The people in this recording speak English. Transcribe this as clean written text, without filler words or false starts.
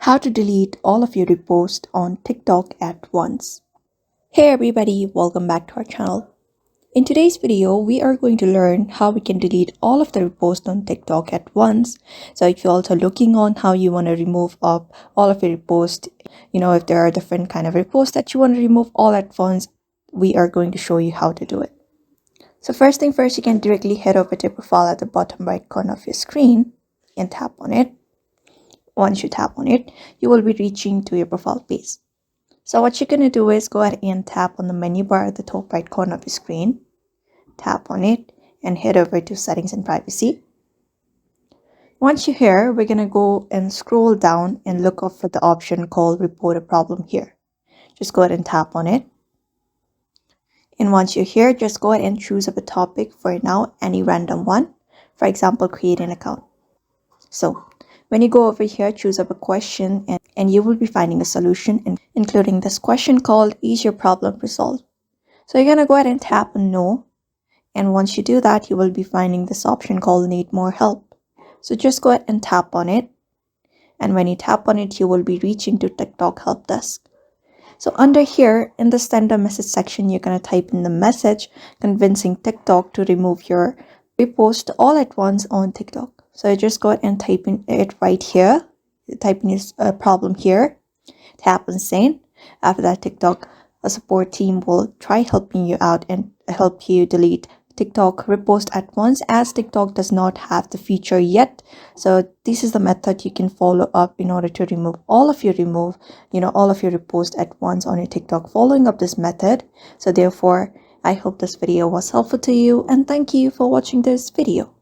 How to delete all of your reposts on TikTok at once. Hey everybody, welcome back to our channel. In today's video, we are going to learn how we can delete all of the reposts on TikTok at once. So if you're also looking on how you want to remove up all of your reposts, if there are different kind of reposts that you want to remove all at once, we are going to show you how to do it. So first thing first, you can directly head over to your profile at the bottom right corner of your screen and tap on it. Once you tap on it, you will be reaching to your profile page. So what you're going to do is go ahead and tap on the menu bar at the top right corner of your screen. Tap on it and head over to settings and privacy. Once you're here, we're going to go and scroll down and look up for the option called report a problem here. Just go ahead and tap on it. And once you're here, just go ahead and choose up a topic for now, any random one. For example, create an account. So when you go over here, choose up a question and you will be finding a solution, including this question called, is your problem resolved? So you're going to go ahead and tap on no. And once you do that, you will be finding this option called need more help. So just go ahead and tap on it. And when you tap on it, you will be reaching to TikTok help desk. So under here in the send a message section, you're going to type in the message convincing TikTok to remove your repost all at once on TikTok. So you just go ahead and type in it right here. Type in your problem here. Tap on send. After that, TikTok support team will try helping you out and help you delete TikTok repost at once, as TikTok does not have the feature yet. So this is the method you can follow up in order to remove all of your repost at once on your TikTok, following up this method. So therefore, I hope this video was helpful to you, and thank you for watching this video.